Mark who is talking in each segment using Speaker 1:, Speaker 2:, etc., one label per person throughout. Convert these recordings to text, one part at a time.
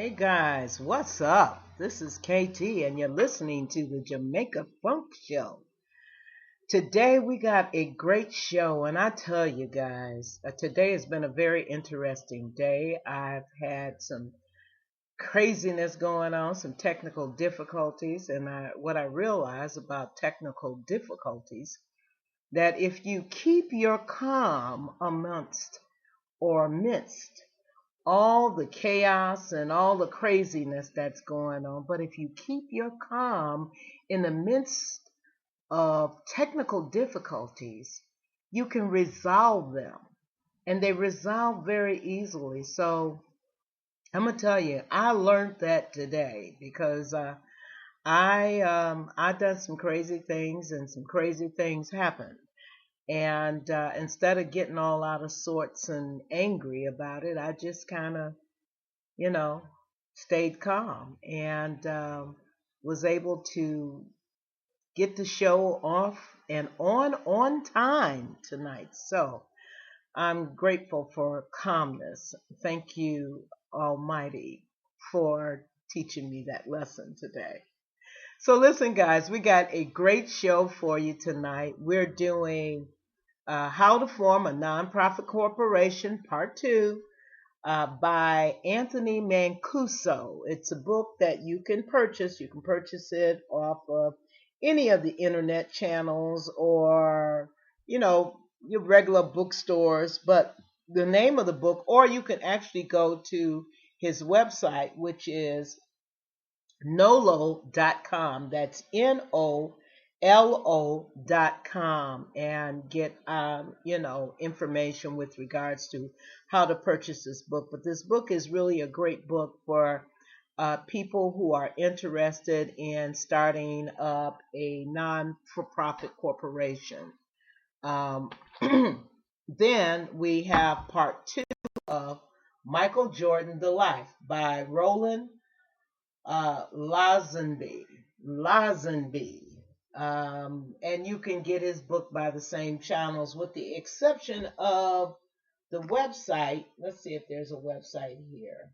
Speaker 1: Hey guys, what's up? This is KT and you're listening to the Jamaica Funk Show. Today we got a great show and I tell you guys, today has been a very interesting day. I've had some craziness going on, some technical difficulties, and what I realize about technical difficulties, that if you keep your calm amidst all the chaos and all the craziness that's going on, but if you keep your calm in the midst of technical difficulties, you can resolve them, and they resolve very easily. So I'm gonna tell you, I learned that today because I done some crazy things, and some crazy things happened. And instead of getting all out of sorts and angry about it, I just kind of, stayed calm and was able to get the show off and on time tonight. So I'm grateful for calmness. Thank you, Almighty, for teaching me that lesson today. So listen, guys, we got a great show for you tonight. We're doing How to Form a Nonprofit Corporation, Part 2, by Anthony Mancuso. It's a book that you can purchase. You can purchase it off of any of the internet channels or, your regular bookstores. But the name of the book, or you can actually go to his website, which is nolo.com. That's NOLO.com, and get information with regards to how to purchase this book. But this book is really a great book for people who are interested in starting up a non-for-profit corporation. Then we have part 2 of Jordon The Life by Roland Lazenby. And you can get his book by the same channels, with the exception of the website. Let's see if there's a website here.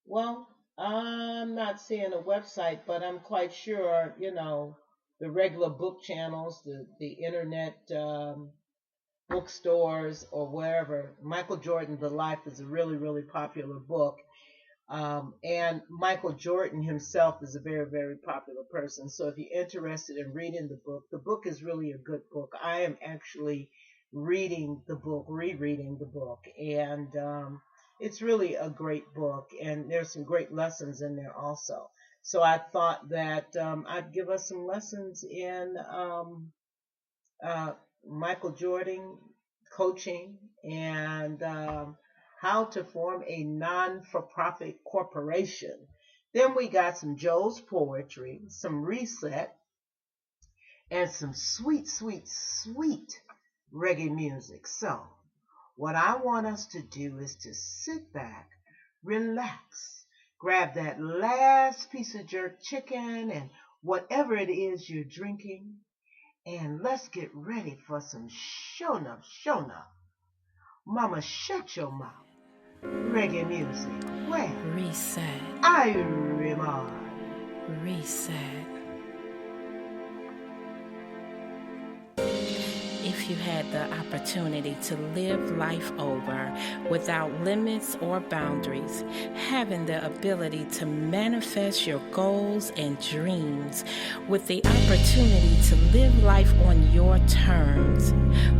Speaker 1: Well, I'm not seeing a website, but I'm quite sure, the regular book channels, the internet bookstores or wherever. Jordon The Life is a really, really popular book. And Michael Jordan himself is a very, very popular person. So if you're interested in reading the book is really a good book. I am actually rereading the book, and it's really a great book, and there's some great lessons in there also. So I thought that I'd give us some lessons in Michael Jordan coaching and how to form a non-for-profit corporation. Then we got some Joe's poetry, some reset, and some sweet, sweet, sweet reggae music. So what I want us to do is to sit back, relax, grab that last piece of jerk chicken and whatever it is you're drinking, and let's get ready for some show enough. Mama, shut your mouth. Reggae music. Where?
Speaker 2: Reset.
Speaker 1: Irie.
Speaker 2: Reset. If you had the opportunity to live life over without limits or boundaries, having the ability to manifest your goals and dreams with the opportunity to live life on your terms,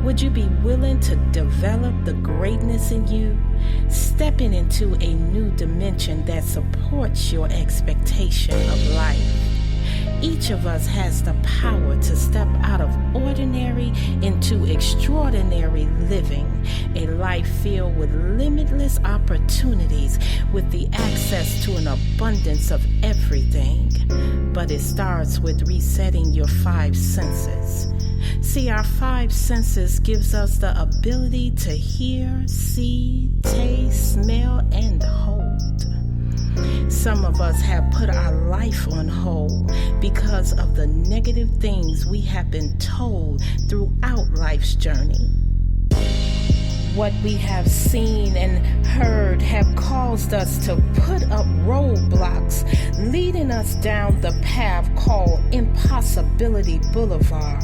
Speaker 2: would you be willing to develop the greatness in you, stepping into a new dimension that supports your expectation of life? Each of us has the power to step out of ordinary into extraordinary living, a life filled with limitless opportunities, with the access to an abundance of everything. But it starts with resetting your 5 senses. See, our 5 senses gives us the ability to hear, see, taste, smell, and hold. Some of us have put our life on hold because of the negative things we have been told throughout life's journey. What we have seen and heard have caused us to put up roadblocks, leading us down the path called Impossibility Boulevard,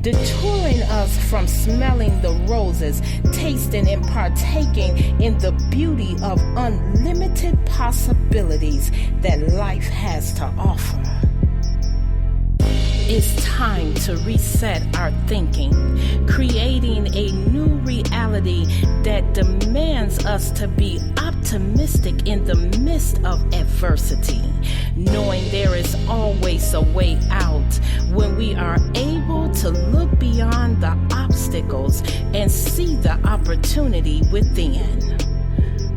Speaker 2: detouring us from smelling the roses, tasting and partaking in the beauty of unlimited possibilities that life has to offer. It's time to reset our thinking, creating a new reality that demands us to be optimistic in the midst of adversity, knowing there is always a way out when we are able to look beyond the obstacles and see the opportunity within.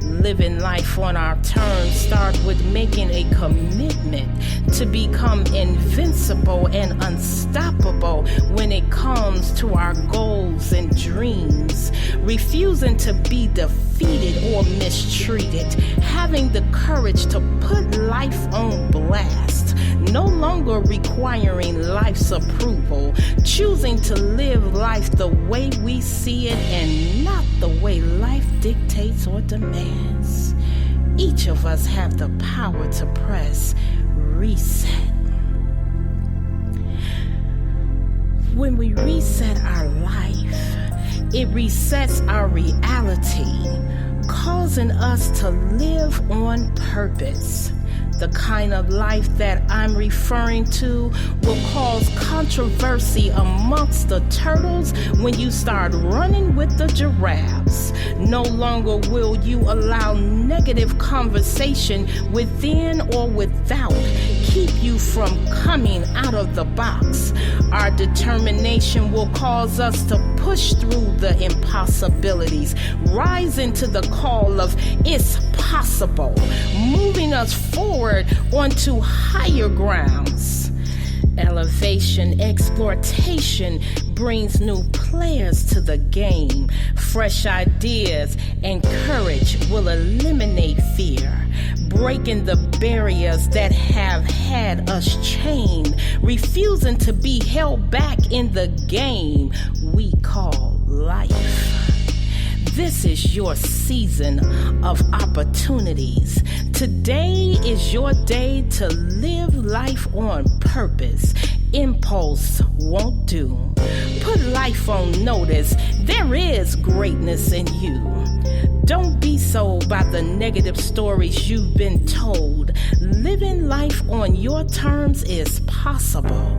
Speaker 2: Living life on our terms start with making a commitment to become invincible and unstoppable when it comes to our goals and dreams, refusing to be defeated or mistreated, having the courage to put life on blast, no longer requiring life's approval, choosing to live life the way we see it and not the way life dictates or demands. Each of us have the power to press reset. When we reset our life, it resets our reality, causing us to live on purpose. The kind of life that I'm referring to will cause controversy amongst the turtles when you start running with the giraffes. No longer will you allow negative conversation within or without keep you from coming out of the box. Our determination will cause us to push through the impossibilities, rising to the call of it's possible, moving us forward onto higher grounds. Elevation, exploitation brings new players to the game. Fresh ideas and courage will eliminate fear, breaking the barriers that have had us chained, refusing to be held back in the game we call life. This is your season of opportunities. Today is your day to live life on purpose. Impulse won't do. Put life on notice. There is greatness in you. Don't be sold by the negative stories you've been told. Living life on your terms is possible.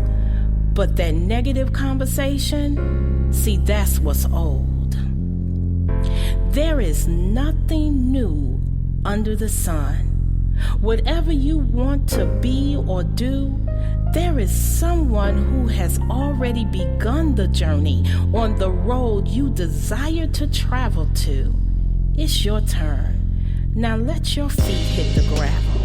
Speaker 2: But that negative conversation, see, that's what's old. There is nothing new under the sun. Whatever you want to be or do, there is someone who has already begun the journey on the road you desire to travel to. It's your turn. Now let your feet hit the gravel.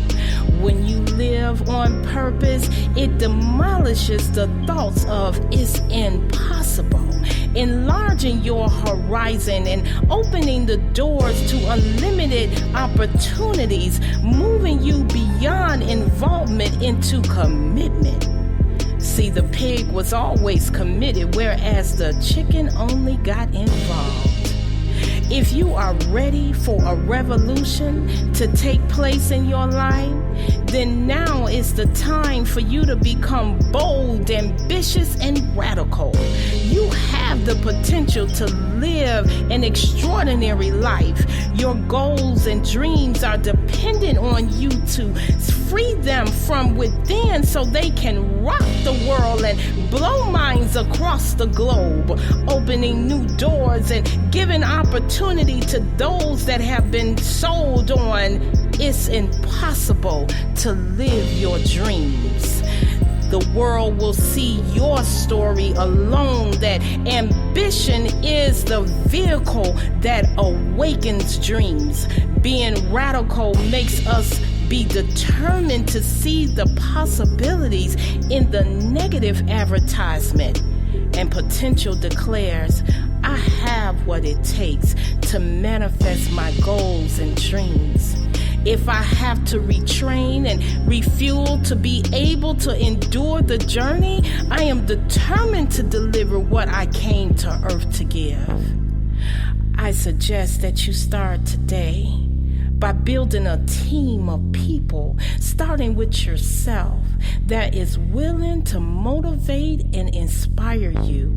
Speaker 2: When you live on purpose, it demolishes the thoughts of it's impossible, enlarging your horizon and opening the doors to unlimited opportunities, moving you beyond involvement into commitment. See, the pig was always committed, whereas the chicken only got involved. If you are ready for a revolution to take place in your life, then now is the time for you to become bold, ambitious, and radical. You have the potential to live an extraordinary life. Your goals and dreams are dependent on you to free them from within so they can rock the world and blow minds across the globe, opening new doors and giving opportunity to those that have been sold on it's impossible to live your dreams. The world will see your story alone, that ambition is the vehicle that awakens dreams. Being radical makes us be determined to see the possibilities in the negative advertisement. And potential declares, I have what it takes to manifest my goals and dreams. If I have to retrain and refuel to be able to endure the journey, I am determined to deliver what I came to earth to give. I I suggest that you start today by building a team of people, starting with yourself, that is willing to motivate and inspire you.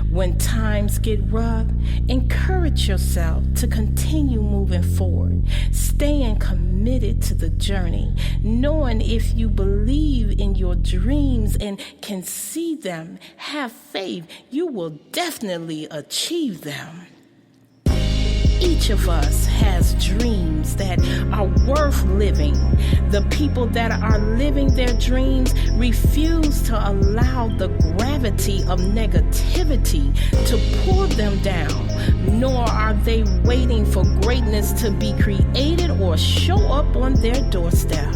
Speaker 2: When times get rough, encourage yourself to continue moving forward, staying committed to the journey, knowing if you believe in your dreams and can see them, have faith, you will definitely achieve them. Each of us has dreams that are worth living. The people that are living their dreams refuse to allow the gravity of negativity to pull them down, nor are they waiting for greatness to be created or show up on their doorstep.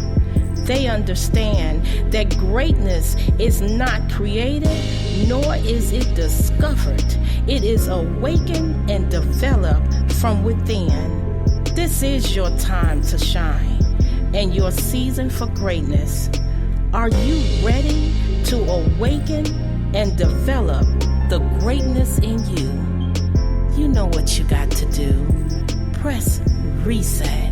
Speaker 2: They understand that greatness is not created, nor is it discovered. It is awakened and developed from within. This is your time to shine and your season for greatness. Are you ready to awaken and develop the greatness in you? You know what you got to do. Press reset.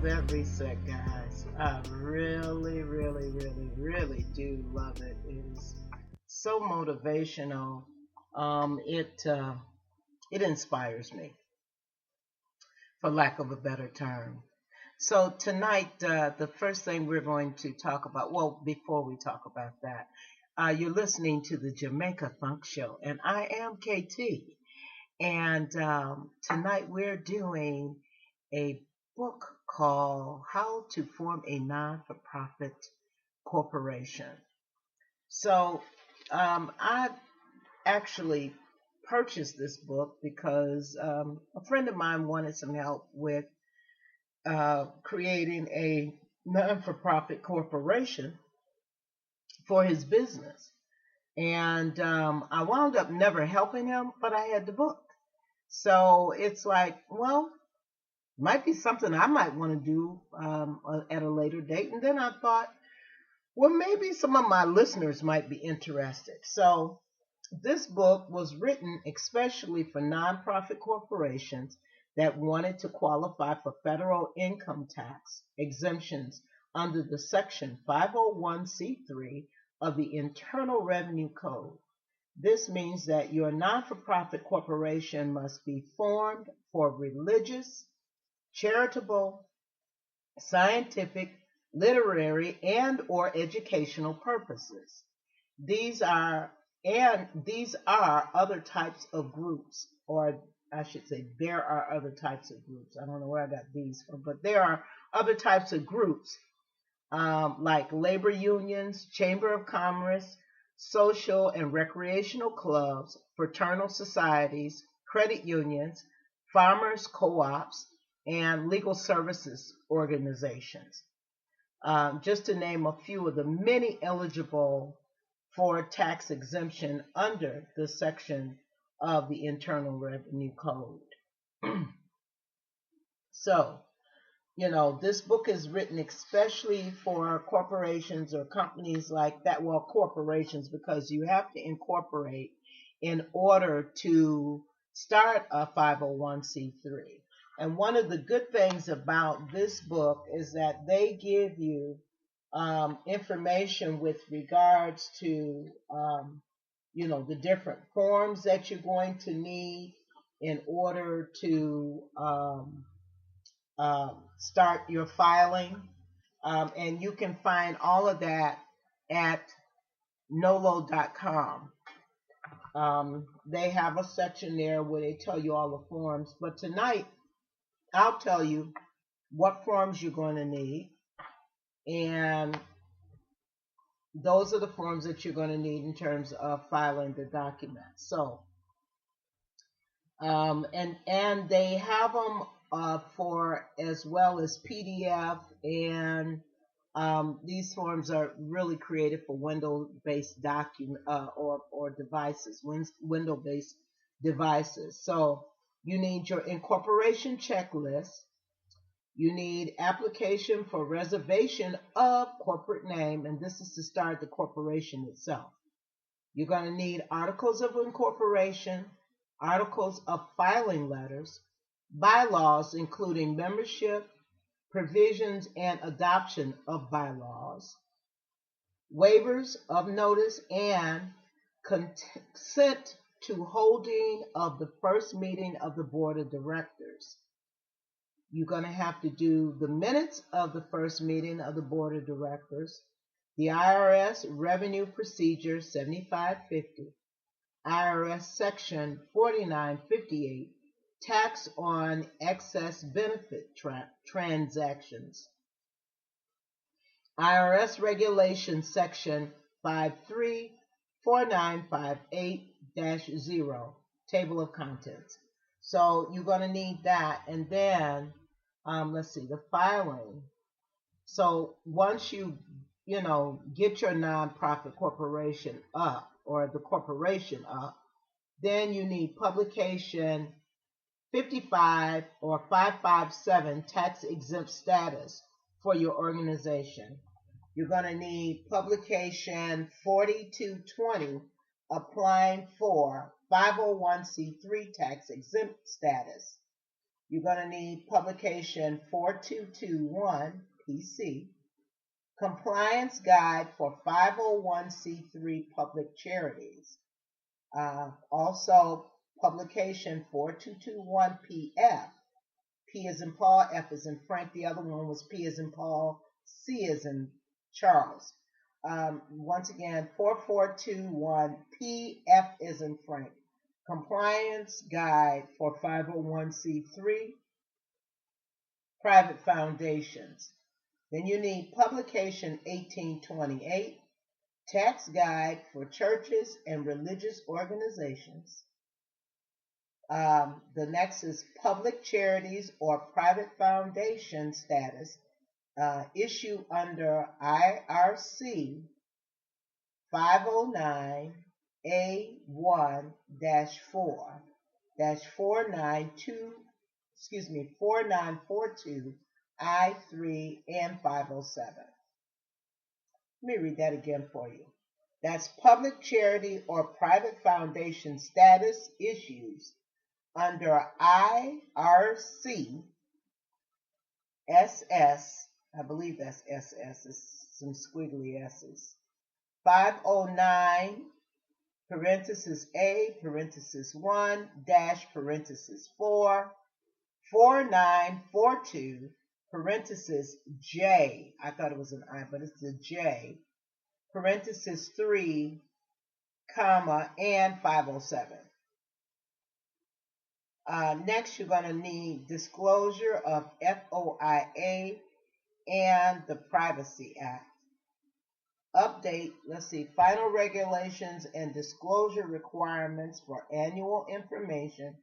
Speaker 1: That reset, guys. I really, really, really, really do love it. It is so motivational. It inspires me, for lack of a better term. So tonight, the first thing we're going to talk about. Well, before we talk about that, you're listening to the Jamaica Funk Show, and I am KT. And tonight we're doing a book called How to Form a Non-for-Profit Corporation. So I actually purchased this book because a friend of mine wanted some help with creating a non-for-profit corporation for his business. And I wound up never helping him, but I had the book. So it's like, well, might be something I might want to do at a later date. And then I thought, well, maybe some of my listeners might be interested. So this book was written especially for nonprofit corporations that wanted to qualify for federal income tax exemptions under the Section 501c3 of the Internal Revenue Code. This means that your non-for-profit corporation must be formed for religious, charitable, scientific, literary, and or educational purposes. These are other types of groups, or I should say there are other types of groups. I don't know where I got these from, but there are other types of groups like labor unions, chamber of commerce, social and recreational clubs, fraternal societies, credit unions, farmers co-ops, and legal services organizations, just to name a few of the many eligible for tax exemption under the section of the Internal Revenue Code. So, this book is written especially for corporations or companies like that. Well, corporations, because you have to incorporate in order to start a 501c3. And one of the good things about this book is that they give you information with regards to, the different forms that you're going to need in order to start your filing. And you can find all of that at nolo.com. They have a section there where they tell you all the forms. But tonight, I'll tell you what forms you're going to need. And those are the forms that you're going to need in terms of filing the documents. So, and they have them for as well as PDF, and these forms are really created for Windows-based document or devices, Windows-based devices. So you need your incorporation checklist, You need application for reservation of corporate name, and this is to start the corporation itself. You're going to need articles of incorporation, articles of filing letters, bylaws including membership, provisions and adoption of bylaws, waivers of notice, and consent to holding of the first meeting of the board of directors. You're going to have to do the minutes of the first meeting of the board of directors, the IRS Revenue Procedure 7550, IRS Section 4958, Tax on Excess Benefit Transactions, IRS Regulation Section 534958-0, Table of Contents. So you're going to need that, and then let's see, the filing. So once you get your nonprofit corporation up, or the corporation up, then you need publication 55 or 557 tax exempt status for your organization. You're going to need publication 4220 applying for 501c3 tax exempt status. You're going to need publication 4221 PC, compliance guide for 501c3 public charities. Also publication 4221 PF. P as in Paul, F as in Frank. The other one was P as in Paul, C as in Charles. Once again, 4421 PF as in Frank. Compliance guide for 501c3 private foundations. Then you need publication 1828, tax guide for churches and religious organizations. The next is public charities or private foundation status, issue under IRC 509A1-4-4942 I3 and 507. Let me read that again for you. That's public charity or private foundation status issues under IRC SS, I believe that's SS, it's some squiggly S's, 509 parenthesis A parenthesis 1 dash parenthesis 4 4942 parenthesis J, I thought it was an I, but it's a J, parenthesis 3, comma, and 507. Next, you're going to need disclosure of FOIA and the Privacy Act. Update, let's see, final regulations and disclosure requirements for annual information,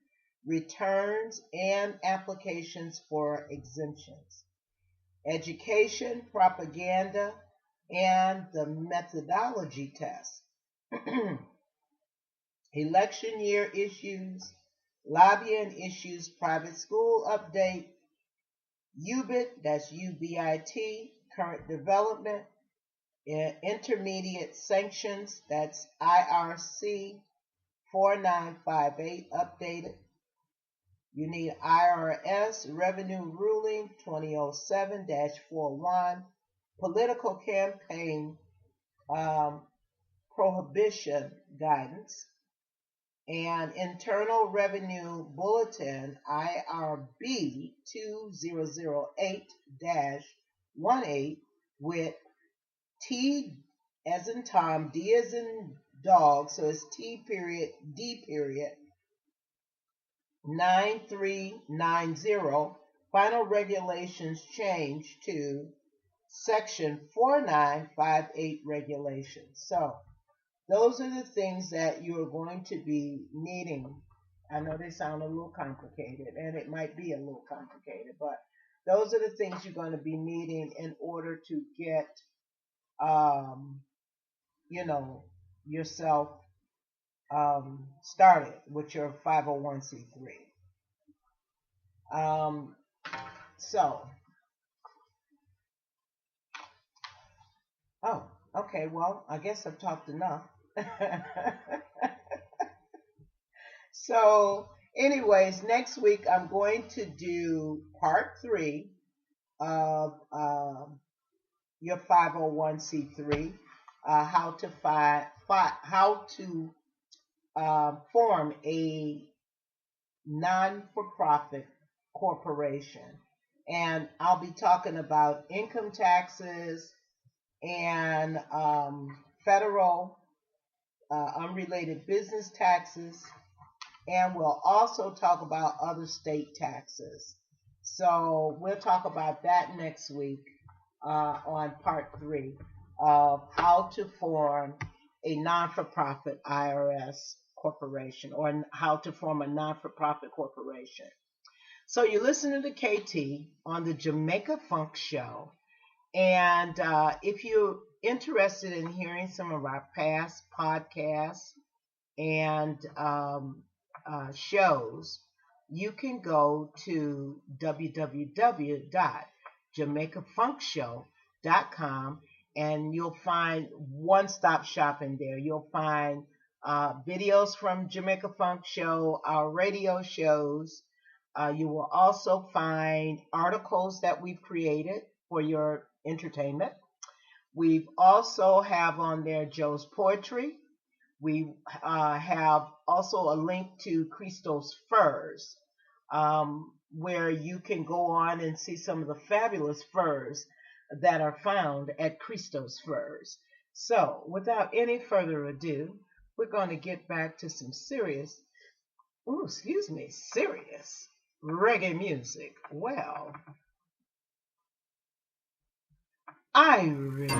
Speaker 1: returns, and applications for exemptions. Education, propaganda, and the methodology test. Election year issues, lobbying issues, private school update, UBIT, that's UBIT, current development, intermediate sanctions, that's IRC 4958 updated. You need IRS revenue ruling 2007-41, political campaign prohibition guidance, and Internal Revenue Bulletin IRB 2008-18 with T as in Tom, D as in dog, so it's T period, D period, 9390. Final regulations change to Section 4958 regulations. So those are the things that you're going to be needing. I know they sound a little complicated, and it might be a little complicated, but those are the things you're going to be needing in order to get, yourself started with your 501c3. So Oh, okay. Well, I guess I've talked enough. So, anyways, next week I'm going to do part 3 of your 501c3, how to form a non-for-profit corporation, and I'll be talking about income taxes and federal unrelated business taxes, and we'll also talk about other state taxes. So we'll talk about that next week on part 3 of how to form a non-for-profit IRS corporation, or how to form a non-for-profit corporation. So you're listening to KT on the Jamaica Funk Show. And if you're interested in hearing some of our past podcasts and shows, you can go to www.jamaicafunkshow.com, and you'll find one-stop shopping there. You'll find videos from Jamaica Funk Show, our radio shows. You will also find articles that we've created for your entertainment. We also have on there Joe's Poetry. We have also a link to Christos Furs, where you can go on and see some of the fabulous furs that are found at Christos Furs. So, without any further ado, we're going to get back to some serious reggae music. Well, Irie.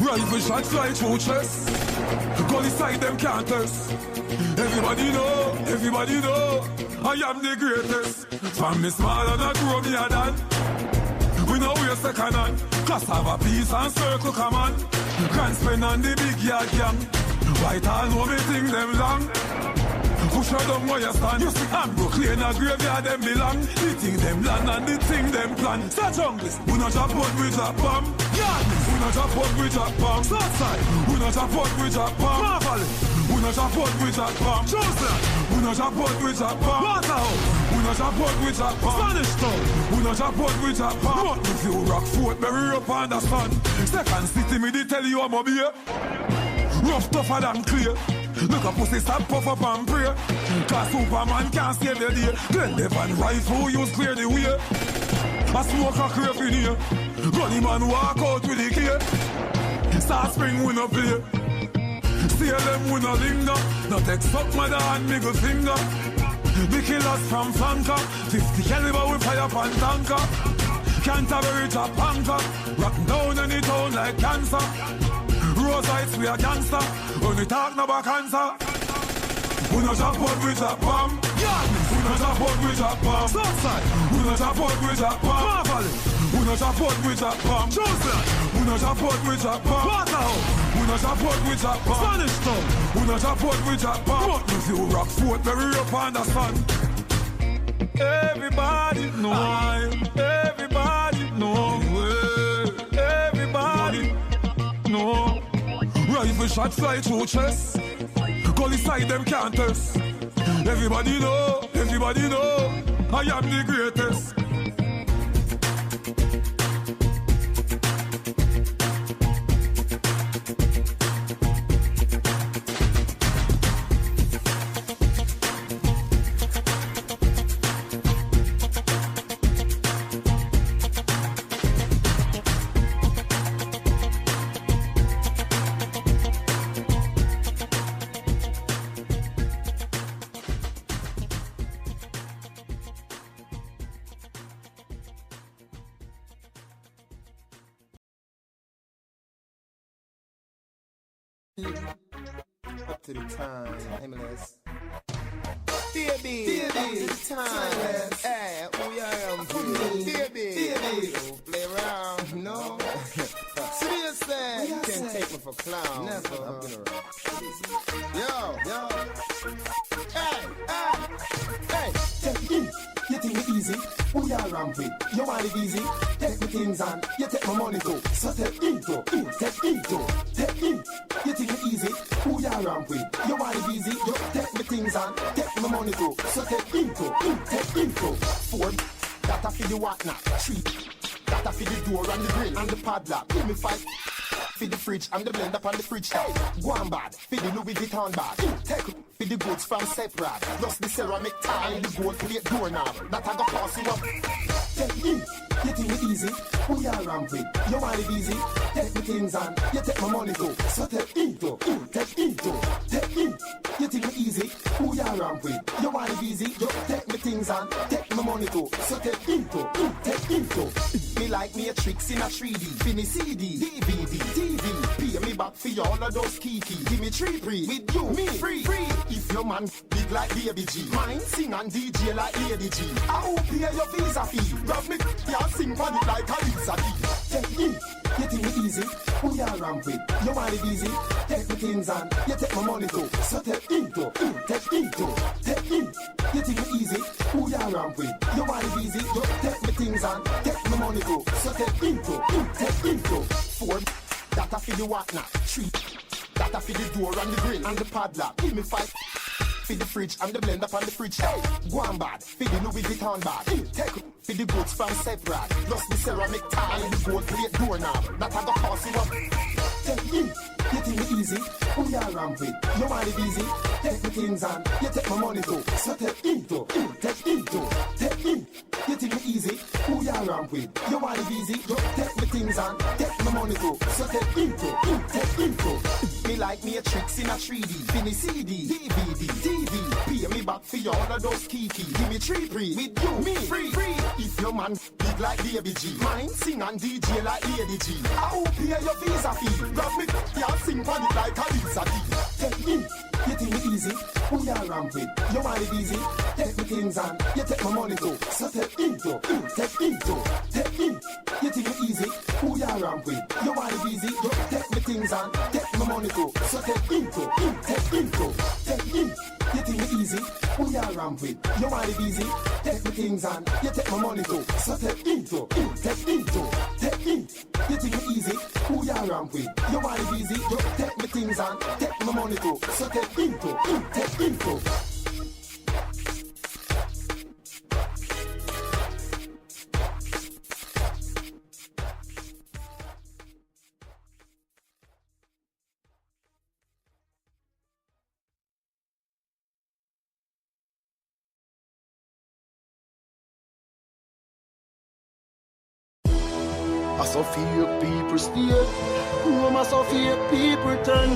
Speaker 3: Rifle shot fly through chest. Gully side them canters. Everybody know, I am the greatest. From me small and I grow me a dan. We know we're second hand. Class have a piece and circle come on. Grand spend on the big yard gang. White all know me think them long. Push her down where you stand. You see, I'm Brooklyn, a graveyard them belong. The thing them land and the thing them plan. Start junglist, we not drop out, we drop bomb. Yardless, we not drop out, we drop bomb. Southside, we not drop out, we drop bomb. Marvally, we not drop out, we drop bomb. Jonestown, we not drop out, we drop bomb. Waterhouse, we not drop out, we drop bomb. Spanish Town, we not drop out, we drop bomb. But if you rock Fort, bury up on the sun. Second city, me they tell you I'm a beer. Rough, tougher than clear. Look a pussy stop, puff up and pray. Cause Superman can't save the day. Glen Devon rifle use clear the way. A smoke a crave in here. Gunny man walk out with the key. Start spring we no play. See them we no linger. No take suck mother and middle finger. The killers from flanker. 50 caliber we fire pan tanker. Canterbury to panker. Rock down any town like cancer. Rose heights, we are gangster. When we talk no about cancer. We no drop out, we drop bomb. Yardless, we no drop out, we drop bomb. Southside, we no drop out, we drop bomb. Marvally, we no drop out, we drop bomb. Jonestown, we no drop out, we drop bomb. Waterhouse, we no drop out, we drop bomb. Spanish Town, we no drop out, we drop bomb. But if you rock Fort, bury up on the sun. Everybody know, everybody know, everybody know. Rifle shot fly through chest. Gully side them canters. Everybody know, I am the greatest.
Speaker 4: Up to the time, nameless. Baby, timeless. Hey, who I am, baby. Don't play around, no. Seriously, you can't take me for clown. Never. I'm gonna rock. Yo. Hey. who you ramp with? You want it easy? Take me things on, you take my money too. So take into, take into, take in. You think it easy? Who you ramp with? You want it easy? You take me things on, take my money too. So take into, take into. 4, that I feel you what now? 3, that I feel the door and the grill and the padlock. Give me 5. For the fridge and the blender on the fridge. Hey, go on bad. For the Louis Vuitton bag. Take for the goods from separate. Plus the ceramic tile and the gold plate doorknob. That I got pass you up. Take in. You think it easy? Who you ramp with? You want it easy? Take me things on. You take my money too. So take into, take into, take in. You think it easy? Who you ramp with? You want it easy? You take me things on. Take my money too. So take into, take into. Me like me a tricks in a 3D. Fini CD, DVD, TV. Pay me back for all of those kiki. Give me 3 free. With you, me free. If your man big like Baby G, mine sing and DJ like Lady G. I hope pay your visa fee. Grab me, yeah, sing for it like Alisa D. Take in. You think it easy? Who you ramp with? You want it easy? Take me things on. You take my money too. So take into, take into, take in. You think it easy? Who you ramp with? You want it easy? You take me things on. Take my money too. So take into, take into. 4, that I feel the what now? 3, that I feel the door and the grill and the padlock. Give me 5. For the fridge and the blender on the fridge. Hey, go on bad. For the Louis Vuitton bag. Take for the goods from separate. Plus the ceramic tile and the gold plate doorknob. That I got pass you up. Take in. You think it easy? Who you ramp with? You want it easy? Take me things on. You take my money too. So take into, take into, take in. You think it easy? Who you ramp with? You want it easy? You take me things on. Take my money too. So take into, take into. Me like me a tricks in a 3D. Fini CD, DVD, TV. Pay me back for all of those kiki. Give me 3 free. With you, me free. If your man big like Baby G, mine sing and DJ like Lady G. I hope pay your visa fee. Grab me, yeah, sing for it like Alisa D. Take in. You think it easy? Who you ramp with? You want it easy? Take me things on. You take my money too. So take into, take into, take in. You think it easy? Who you ramp with? You want it easy? You take me things on. Take my money too. So take into, take into, take in. You think it easy? Who you ramp with? You want it easy? Take me things on. You take my money too. So take into, take into, take in. You think it easy? Who you ramp with? You want it easy? You take me things on. Take my money too. So take into, take into.
Speaker 5: I saw fake people steal, I saw fake people turn.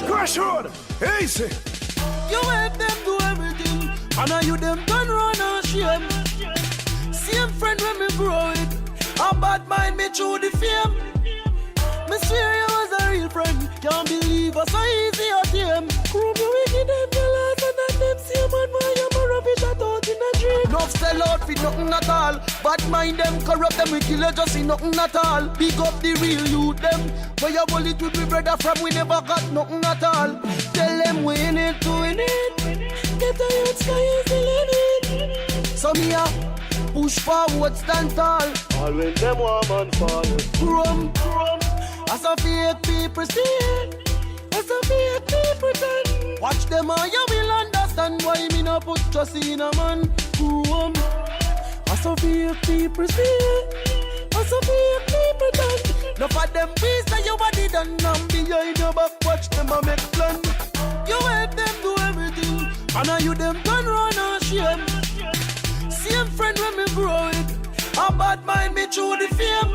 Speaker 5: Crash road, easy. You help them do everything, and now you them done run and shame. Same friend when me grow it, a bad mind me through the fame. Me swear you was a real friend, can't believe us so easy at him. Prove you wicked them jealous and that them see man why you a rubbish at out in a dream. Enough sell out for nothing at all, bad mind them corrupt them, we kill you just see nothing at all. Big up the real youth them, where you bullet with me brother from we never got nothing at all. Tell them we in it to win it, get the youth sky is the limit. So me a push forward stand tall, all when them woman fall. Rum, as a fake people steal, as a fake people turn. Watch them all, you will understand why me no put trust in a man. As a fake people steal, as a fake people turn. Enough of them beats that you body done, and behind your back watch them a make plan. You help them do everything, and now you them done run and shame. Same friend when me grow it, a bad mind me through the fame.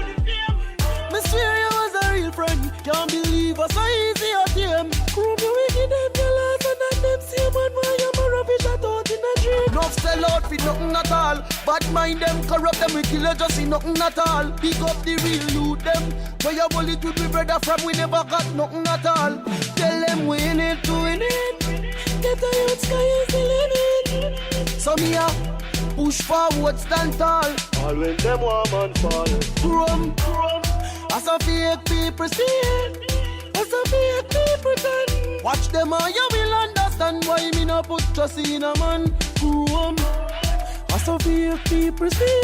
Speaker 5: Me swear you was a real friend, can't believe us so easy at him. Prove you wicked them jealous and that them see man why you a rubbish at out in a dream. Enough sell out for nothing at all, bad mind them corrupt them, we kill you just see nothing at all. Big up the real youth them, where you bullet with me brother from we never got nothing at all. Tell them we in it to win it, get the youth sky is the limit. So me a push forward stand tall, all when them woman fall. Rum, as a fake people steal, as a fake people turn. Watch them all, you will understand why me no put trust in a man. so fake people see.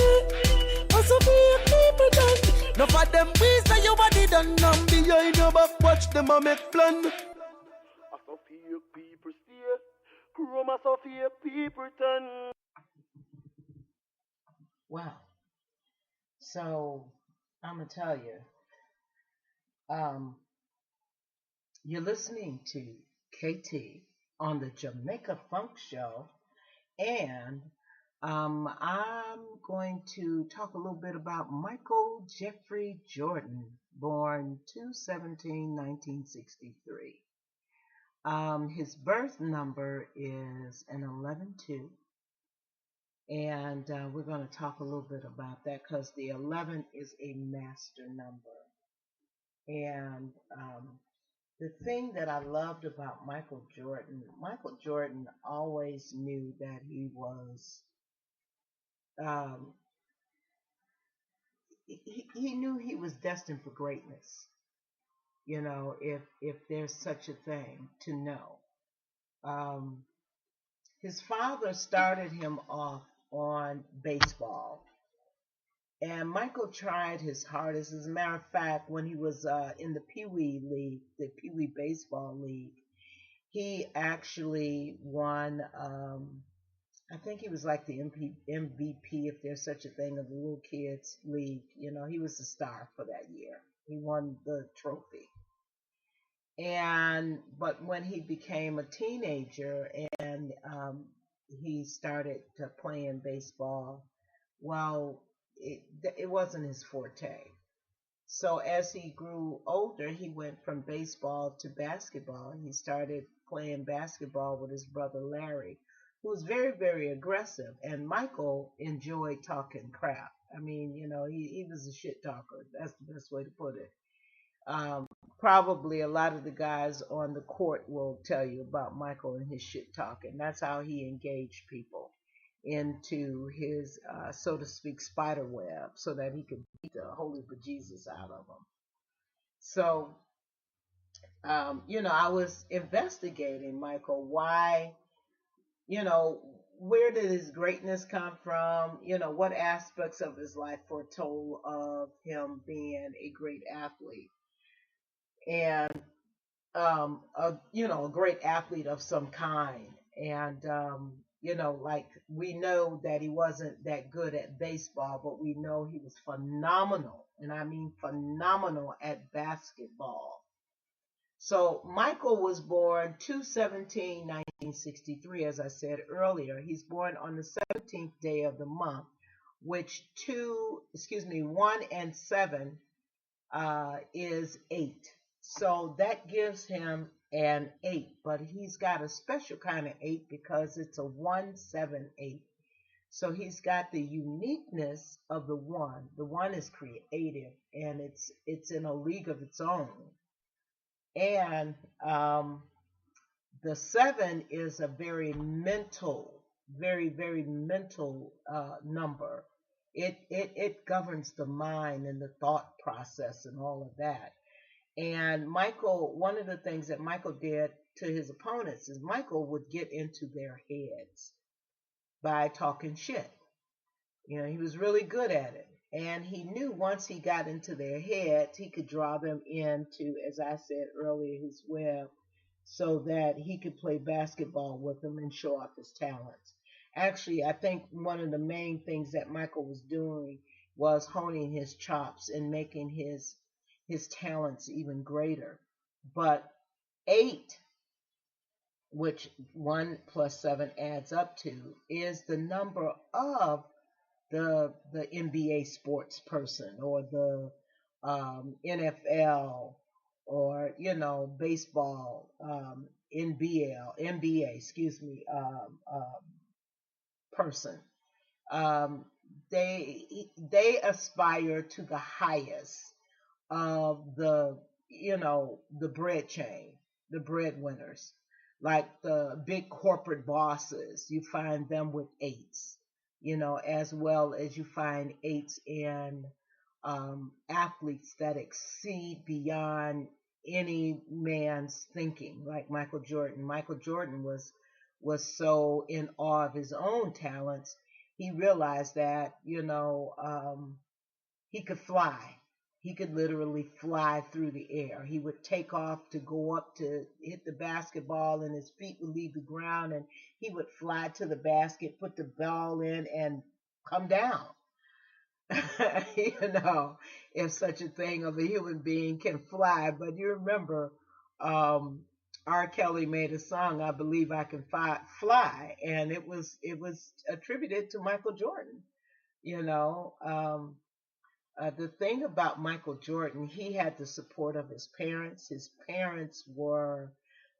Speaker 5: I so fake people done. No for them ways that your body done. Now behind your back, watch them a make plan. I so fake people see. Chroma so fake people done.
Speaker 1: Wow. So I'm gonna tell you, you're listening to KT on the Jamaica Funk Show, and I'm going to talk a little bit about Michael Jeffrey Jordan, born 2/17/1963. His birth number is an 11-2, and we're going to talk a little bit about that because the 11 is a master number. And the thing that I loved about Michael Jordan always knew that he was, he knew he was destined for greatness. You know, if there's such a thing to know. His father started him off on baseball. And Michael tried his hardest. As a matter of fact, when he was in the Pee Wee League, the Pee Wee Baseball League, he actually won, I think he was like the MVP, if there's such a thing, of the little kids league. You know, he was the star for that year. He won the trophy. But when he became a teenager and he started playing baseball, well, it wasn't his forte. So as he grew older, he went from baseball to basketball. He started playing basketball with his brother Larry, who was very, very aggressive. And Michael enjoyed talking crap. I mean, you know, he was a shit talker. That's the best way to put it. Probably a lot of the guys on the court will tell you about Michael and his shit talking. That's how he engaged people into his, so to speak, spider web so that he could beat the holy bejesus out of them. So, you know, I was investigating Michael, why, you know, where did his greatness come from? You know, what aspects of his life foretold of him being a great athlete? And, you know, a great athlete of some kind. And, you know, like we know that he wasn't that good at baseball, but we know he was phenomenal, and I mean phenomenal at basketball. So Michael was born 2/17/1963, as I said earlier. He's born on the 17th day of the month, which 1 and 7 is 8. So that gives him an 8, but he's got a special kind of 8 because it's a 1-7-8. So he's got the uniqueness of the 1. The 1 is creative, and it's in a league of its own. And the 7 is a very mental, very, very mental number. It governs the mind and the thought process and all of that. And Michael, one of the things that Michael did to his opponents is Michael would get into their heads by talking shit. You know, he was really good at it. And he knew once he got into their heads, he could draw them into, as I said earlier, his web, so that he could play basketball with them and show off his talents. Actually, I think one of the main things that Michael was doing was honing his chops and making his talents even greater. But 8, which 1 plus 7 adds up to, is the number of the NBA sports person, or the NFL, or, you know, baseball, NBA, person. They aspire to the highest of the, you know, the bread chain, the breadwinners, like the big corporate bosses. You find them with 8s, you know, as well as you find 8s in athletes that exceed beyond any man's thinking, like Michael Jordan. Michael Jordan was so in awe of his own talents he realized that, he could fly. He could literally fly through the air. He would take off to go up to hit the basketball, and his feet would leave the ground, and he would fly to the basket, put the ball in, and come down. you know, if such a thing of a human being can fly. But you remember, um, R. Kelly made a song, "I Believe I Can Fly," and it was attributed to Michael Jordan. You know, the thing about Michael Jordan, he had the support of his parents. His parents were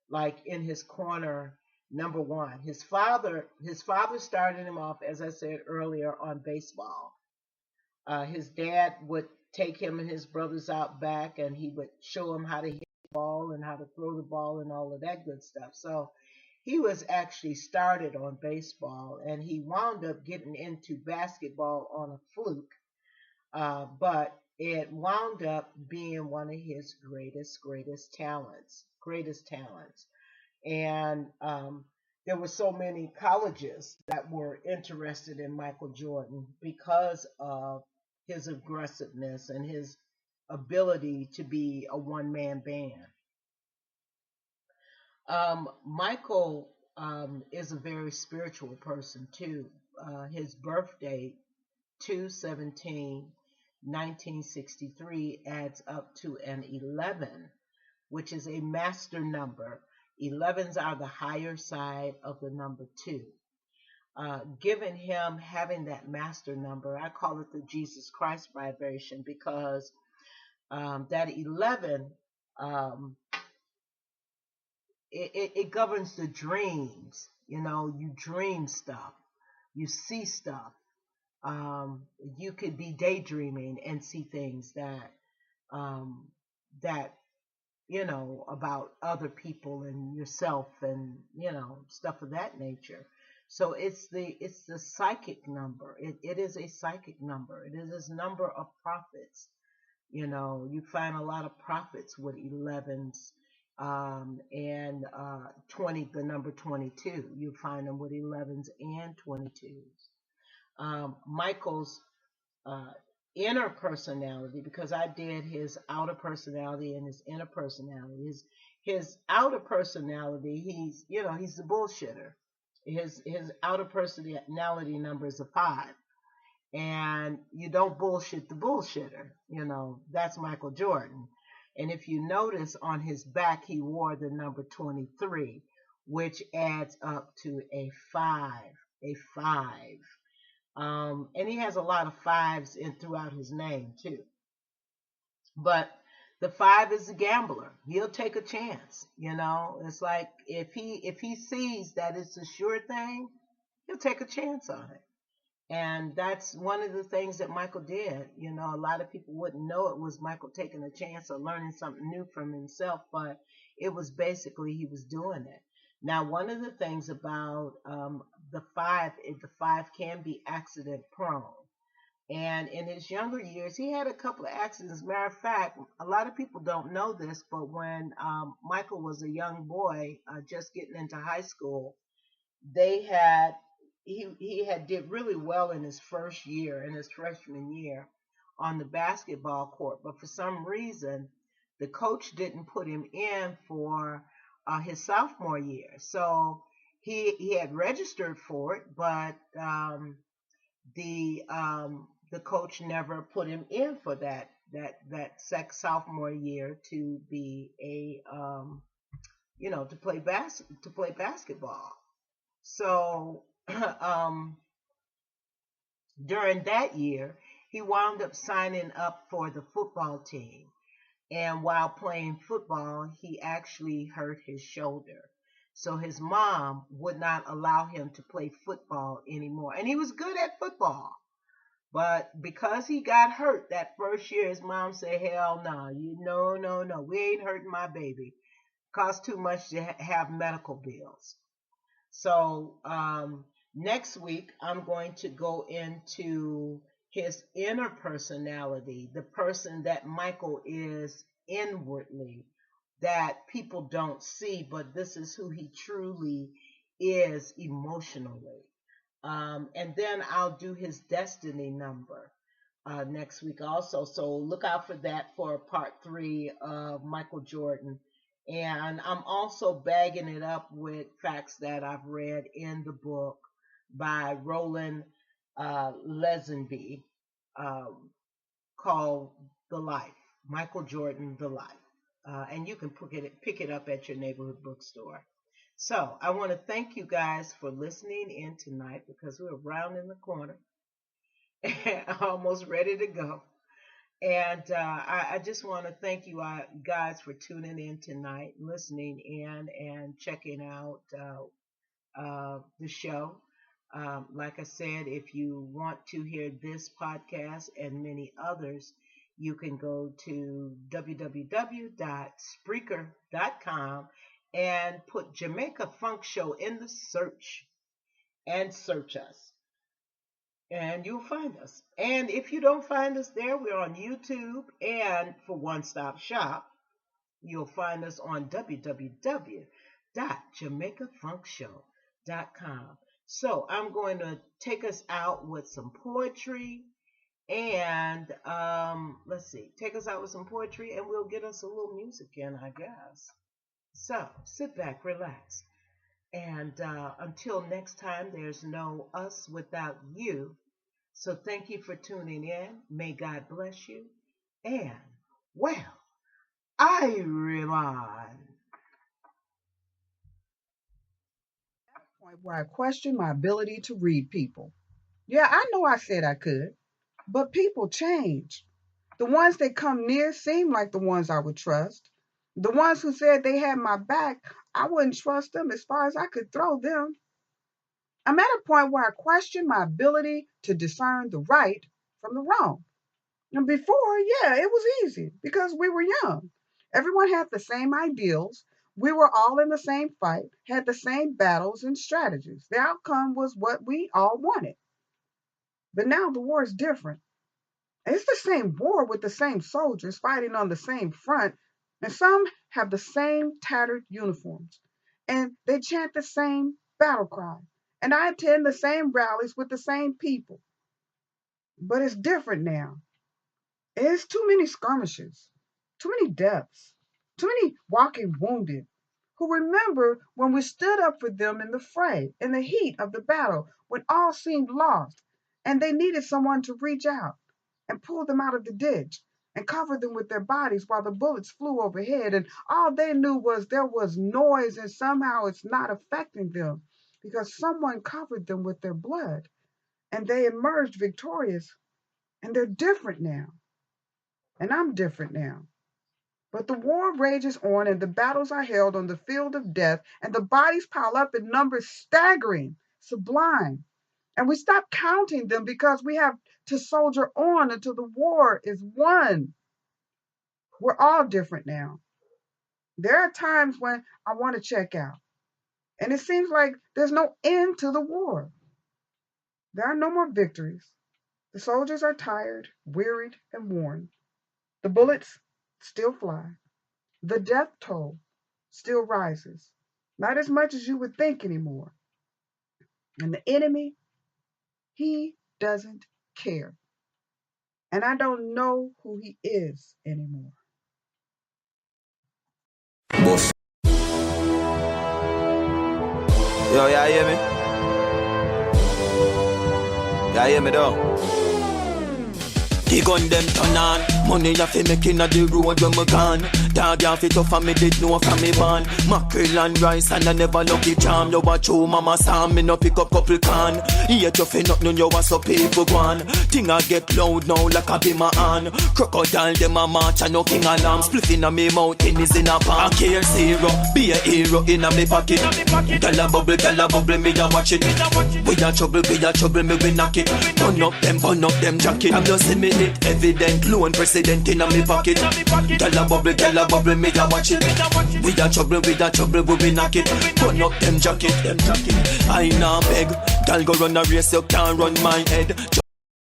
Speaker 1: like in his corner. Number one, his father started him off, as I said earlier, on baseball. His dad would take him and his brothers out back, and he would show him how to hit the ball and how to throw the ball and all of that good stuff. So he was actually started on baseball, and he wound up getting into basketball on a fluke. But it wound up being one of his greatest talents. And there were so many colleges that were interested in Michael Jordan because of his aggressiveness and his ability to be a one-man band. Michael is a very spiritual person too. His birthday, 2/17/1963, adds up to an 11, which is a master number. 11s are the higher side of the number 2. Given him having that master number, I call it the Jesus Christ vibration, because that 11, um, it governs the dreams. You dream stuff, you see stuff. You could be daydreaming and see things um, that about other people and yourself, and stuff of that nature. So it's the psychic number. It is a psychic number. It is this number of prophets. You find a lot of prophets with 11s, and 20, the number 22. You find them with 11s and 22s. Michael's uh, inner personality, because I did his outer personality and his inner personality. His outer personality, he's the bullshitter. His outer personality number is a 5, and you don't bullshit the bullshitter. That's Michael Jordan. And if you notice, on his back he wore the number 23, which adds up to a 5. A 5. And he has a lot of 5s in throughout his name too. But the 5 is a gambler. He'll take a chance. It's like if he sees that it's a sure thing, he'll take a chance on it. And that's one of the things that Michael did. A lot of people wouldn't know it was Michael taking a chance or learning something new from himself, but it was basically he was doing it. Now, one of the things about the 5, the 5 can be accident prone. And in his younger years, he had a couple of accidents. Matter of fact, a lot of people don't know this, but when Michael was a young boy, just getting into high school, they had he had did really well in his first year, in his freshman year, on the basketball court. But for some reason, the coach didn't put him in for his sophomore year. So he had registered for it, but the coach never put him in for that sophomore year to be to play basketball. So during that year, he wound up signing up for the football team. And while playing football, he actually hurt his shoulder. So his mom would not allow him to play football anymore. And he was good at football. But because he got hurt that first year, his mom said, hell no, no, we ain't hurting my baby. Costs too much to have medical bills. So next week, I'm going to go into his inner personality, the person that Michael is inwardly, that people don't see, but this is who he truly is emotionally. And then I'll do his Destiny number next week also. So look out for that for part 3 of Michael Jordan. And I'm also bagging it up with facts that I've read in the book by Roland Lazenby called The Life, Michael Jordan, The Life. And you can pick it up at your neighborhood bookstore. So I want to thank you guys for listening in tonight because we're rounding the corner and almost ready to go. And I just want to thank you guys for tuning in tonight, listening in, and checking out the show. Like I said, if you want to hear this podcast and many others, you can go to www.spreaker.com and put Jamaica Funk Show in the search and search us. And you'll find us. And if you don't find us there, we're on YouTube. And for One Stop Shop, you'll find us on www.jamaicafunkshow.com. So I'm going to take us out with some poetry. And take us out with some poetry, and we'll get us a little music in, I guess. So sit back, relax. And until next time, there's no us without you. So thank you for tuning in. May God bless you. And, well, Irie.
Speaker 6: Point where I question my ability to read people. Yeah, I know I said I could, but people change. The ones that come near seem like the ones I would trust. The ones who said they had my back, I wouldn't trust them as far as I could throw them. I'm at a point where I question my ability to discern the right from the wrong. And before, yeah, it was easy because we were young. Everyone had the same ideals. We were all in the same fight, had the same battles and strategies. The outcome was what we all wanted. But now the war is different. It's the same war with the same soldiers fighting on the same front, and some have the same tattered uniforms, and they chant the same battle cry, and I attend the same rallies with the same people. But it's different now. It's too many skirmishes, too many deaths, too many walking wounded who remember when we stood up for them in the fray, in the heat of the battle, when all seemed lost, and they needed someone to reach out and pull them out of the ditch and cover them with their bodies while the bullets flew overhead. And all they knew was there was noise and somehow it's not affecting them because someone covered them with their blood and they emerged victorious. And they're different now. And I'm different now. But the war rages on and the battles are held on the field of death and the bodies pile up in numbers staggering, sublime. And we stop counting them because we have to soldier on until the war is won. We're all different now. There are times when I want to check out. And it seems like there's no end to the war. There are no more victories. The soldiers are tired, wearied, and worn. The bullets still fly. The death toll still rises. Not as much as you would think anymore. And the enemy, he doesn't care. And I don't know who he is anymore.
Speaker 7: Boss. Yo, y'all hear me? Y'all hear me though? The gun them turn on. Money ya fi make inna the road when me gone. Dog ya fi tough and me did know from me born. Mackerel and rice and I never lucky charm. You watch you mama Sam, me no pick up couple can. Yet you fi nothing, you was so people gone. Thing I get loud now like a be my hand. Crocodile them a march and no king alarm. Split inna me mouth, in is in a pan. I care zero, be a hero inna me pocket. Gyal a bubble, me a watch it. We a trouble, me we knock it. Burn up them jacket. I'm just see it evident, lone president inna me pocket. Gyal a bubble, me a watch it. We a trouble, we we knock it. Burn up them jacket. I nah beg, gyal go run a race, you can't run my head.